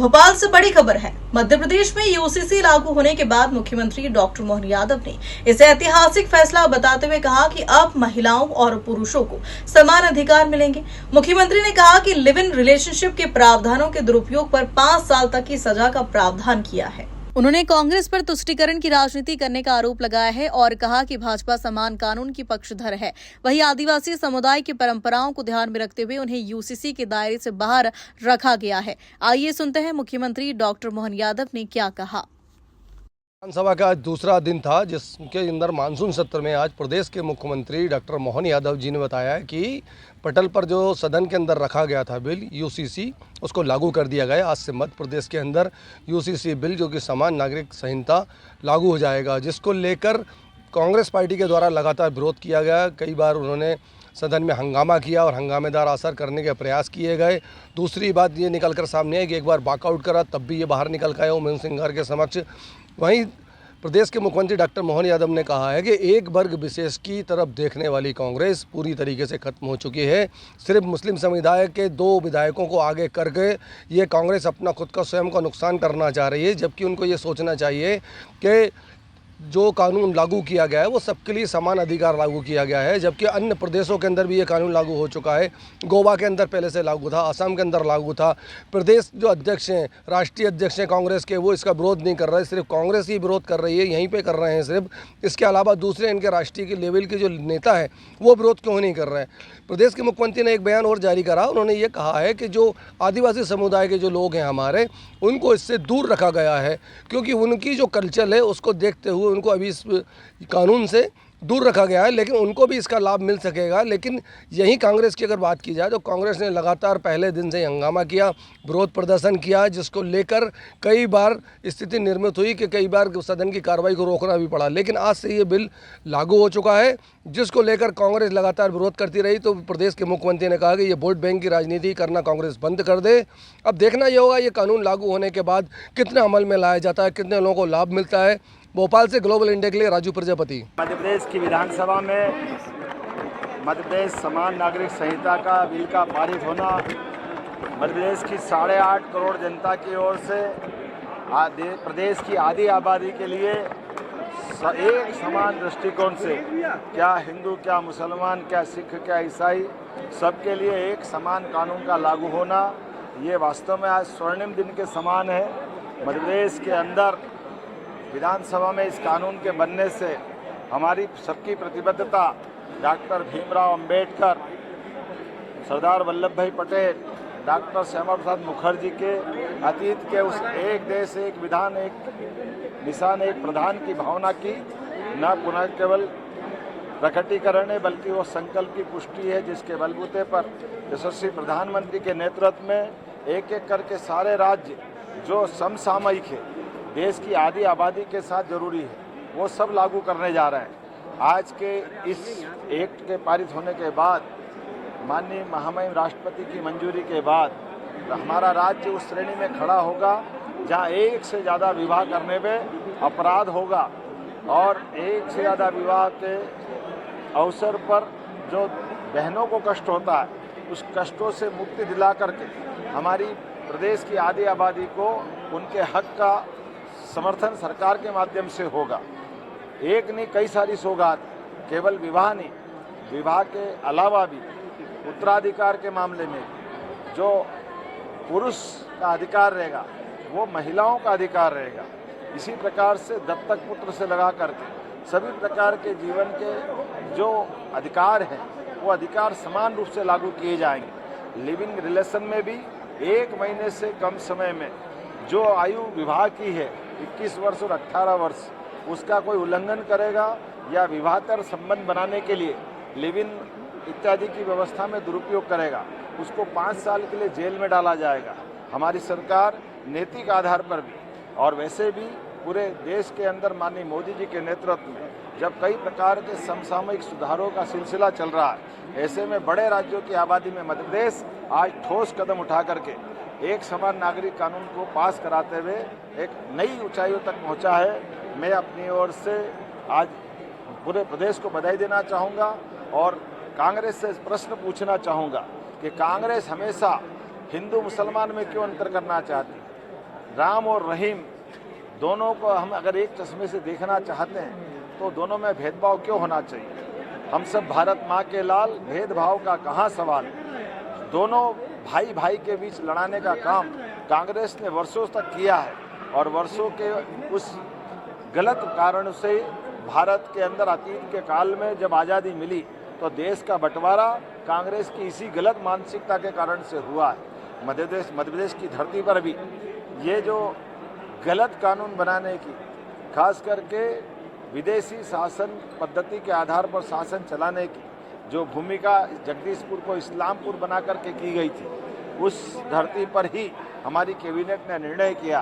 भोपाल से बड़ी खबर है। मध्य प्रदेश में यूसीसी लागू होने के बाद मुख्यमंत्री डॉक्टर मोहन यादव ने इसे ऐतिहासिक फैसला बताते हुए कहा कि अब महिलाओं और पुरुषों को समान अधिकार मिलेंगे। मुख्यमंत्री ने कहा कि लिव इन रिलेशनशिप के प्रावधानों के दुरुपयोग पर 5 साल तक की सजा का प्रावधान किया है। उन्होंने कांग्रेस पर तुष्टीकरण की राजनीति करने का आरोप लगाया है और कहा कि भाजपा समान कानून की पक्षधर है। वहीं आदिवासी समुदाय की परंपराओं को ध्यान में रखते हुए उन्हें यूसीसी के दायरे से बाहर रखा गया है। आइए सुनते हैं मुख्यमंत्री डॉक्टर मोहन यादव ने क्या कहा। विधानसभा का आज दूसरा दिन था, जिसके अंदर मानसून सत्र में आज प्रदेश के मुख्यमंत्री डॉक्टर मोहन यादव जी ने बताया कि पटल पर जो सदन के अंदर रखा गया था बिल यूसीसी, उसको लागू कर दिया गया। आज से मध्य प्रदेश के अंदर यूसीसी बिल, जो कि समान नागरिक संहिता, लागू हो जाएगा, जिसको लेकर कांग्रेस पार्टी के द्वारा लगातार विरोध किया गया। कई बार उन्होंने सदन में हंगामा किया और हंगामेदार असर करने के प्रयास किए गए। दूसरी बात ये निकल कर सामने आई कि एक बार वॉकआउट करा, तब भी ये बाहर निकल कर आए उमेश सिंघार के समक्ष। वहीं प्रदेश के मुख्यमंत्री डॉक्टर मोहन यादव ने कहा है कि एक वर्ग विशेष की तरफ देखने वाली कांग्रेस पूरी तरीके से खत्म हो चुकी है। सिर्फ मुस्लिम समुदाय के 2 विधायकों को आगे करके ये कांग्रेस अपना खुद का स्वयं का नुकसान करना चाह रही है, जबकि उनको ये सोचना चाहिए कि जो कानून लागू किया गया है वो सबके लिए समान अधिकार लागू किया गया है, जबकि अन्य प्रदेशों के अंदर भी ये कानून लागू हो चुका है। गोवा के अंदर पहले से लागू था, असम के अंदर लागू था। प्रदेश जो अध्यक्ष हैं, राष्ट्रीय अध्यक्ष हैं कांग्रेस के, वो इसका विरोध नहीं कर रहे, सिर्फ कांग्रेस ही विरोध कर रही है, यहीं पे कर रहे हैं सिर्फ। इसके अलावा दूसरे इनके राष्ट्रीय के लेवल के जो नेता हैं वो विरोध क्यों नहीं कर रहे हैं। प्रदेश के मुख्यमंत्री ने एक बयान और जारी करा। उन्होंने ये कहा है कि जो आदिवासी समुदाय के जो लोग हैं हमारे, उनको इससे दूर रखा गया है, क्योंकि उनकी जो कल्चर है उसको देखते हुए उनको अभी इस कानून से दूर रखा गया है, लेकिन उनको भी इसका लाभ मिल सकेगा। लेकिन यही कांग्रेस की अगर बात की जाए तो कांग्रेस ने लगातार पहले दिन से हंगामा किया, विरोध प्रदर्शन किया, जिसको लेकर कई बार स्थिति निर्मित हुई कि कई बार सदन की कार्रवाई को रोकना भी पड़ा। लेकिन आज से ये बिल लागू हो चुका है, जिसको लेकर कांग्रेस लगातार विरोध करती रही। तो प्रदेश के मुख्यमंत्री ने कहा कि ये वोट बैंक की राजनीति करना कांग्रेस बंद कर दे। अब देखना ये होगा ये कानून लागू होने के बाद कितने अमल में लाया जाता है, कितने लोगों को लाभ मिलता है। भोपाल से ग्लोबल इंडिया के लिए राजू प्रजापति। मध्य प्रदेश की विधानसभा में मध्य प्रदेश समान नागरिक संहिता का बिल का पारित होना मध्य प्रदेश की 8.5 करोड़ जनता की ओर से प्रदेश की आधी आबादी के लिए एक समान दृष्टिकोण से, क्या हिंदू, क्या मुसलमान, क्या सिख, क्या ईसाई, सबके लिए एक समान कानून का लागू होना, ये वास्तव में आज स्वर्णिम दिन के समान है। मध्य प्रदेश के अंदर विधानसभा में इस कानून के बनने से हमारी सबकी प्रतिबद्धता डॉक्टर भीमराव अंबेडकर, सरदार वल्लभ भाई पटेल, डॉक्टर श्यामा प्रसाद मुखर्जी के अतीत के उस एक देश एक विधान एक निशान एक प्रधान की भावना की न पुनः केवल प्रकटीकरण है, बल्कि वो संकल्प की पुष्टि है, जिसके बलबूते पर यशस्वी प्रधानमंत्री के नेतृत्व में एक एक करके सारे राज्य जो समसामयिक है, देश की आधी आबादी के साथ जरूरी है, वो सब लागू करने जा रहे हैं। आज के इस एक्ट के पारित होने के बाद, माननीय महामहिम राष्ट्रपति की मंजूरी के बाद, हमारा राज्य उस श्रेणी में खड़ा होगा जहां एक से ज़्यादा विवाह करने में अपराध होगा, और एक से ज़्यादा विवाह के अवसर पर जो बहनों को कष्ट होता है, उस कष्टों से मुक्ति दिला करके हमारी प्रदेश की आधी आबादी को उनके हक का समर्थन सरकार के माध्यम से होगा। एक नहीं, कई सारी सौगात, केवल विवाह नहीं, विवाह के अलावा भी उत्तराधिकार के मामले में जो पुरुष का अधिकार रहेगा वो महिलाओं का अधिकार रहेगा। इसी प्रकार से दत्तक पुत्र से लगा करके सभी प्रकार के जीवन के जो अधिकार हैं वो अधिकार समान रूप से लागू किए जाएंगे। लिविंग रिलेशन में भी 1 महीने से कम समय में जो आयु विवाह की है 21 वर्ष और 18 वर्ष, उसका कोई उल्लंघन करेगा या विवाहतर संबंध बनाने के लिए लिव इन इत्यादि की व्यवस्था में दुरुपयोग करेगा, उसको 5 साल के लिए जेल में डाला जाएगा। हमारी सरकार नैतिक आधार पर भी और वैसे भी पूरे देश के अंदर माननीय मोदी जी के नेतृत्व में जब कई प्रकार के समसामयिक सुधारों का सिलसिला चल रहा है, ऐसे में बड़े राज्यों की आबादी में मध्य प्रदेश आज ठोस कदम उठा करके एक समान नागरिक कानून को पास कराते हुए एक नई ऊंचाइयों तक पहुंचा है। मैं अपनी ओर से आज पूरे प्रदेश को बधाई देना चाहूँगा और कांग्रेस से प्रश्न पूछना चाहूँगा कि कांग्रेस हमेशा हिंदू मुसलमान में क्यों अंतर करना चाहती है। राम और रहीम दोनों को हम अगर एक चश्मे से देखना चाहते हैं तो दोनों में भेदभाव क्यों होना चाहिए। हम सब भारत माँ के लाल, भेदभाव का कहाँ सवाल। दोनों भाई भाई के बीच लड़ाने का काम कांग्रेस ने वर्षों तक किया है और वर्षों के उस गलत कारण से भारत के अंदर अतीत के काल में जब आज़ादी मिली तो देश का बंटवारा कांग्रेस की इसी गलत मानसिकता के कारण से हुआ है। मध्य प्रदेश की धरती पर भी ये जो गलत कानून बनाने की, खास करके विदेशी शासन पद्धति के आधार पर शासन चलाने की जो भूमिका जगदीशपुर को इस्लामपुर बना करके की गई थी, उस धरती पर ही हमारी कैबिनेट ने निर्णय किया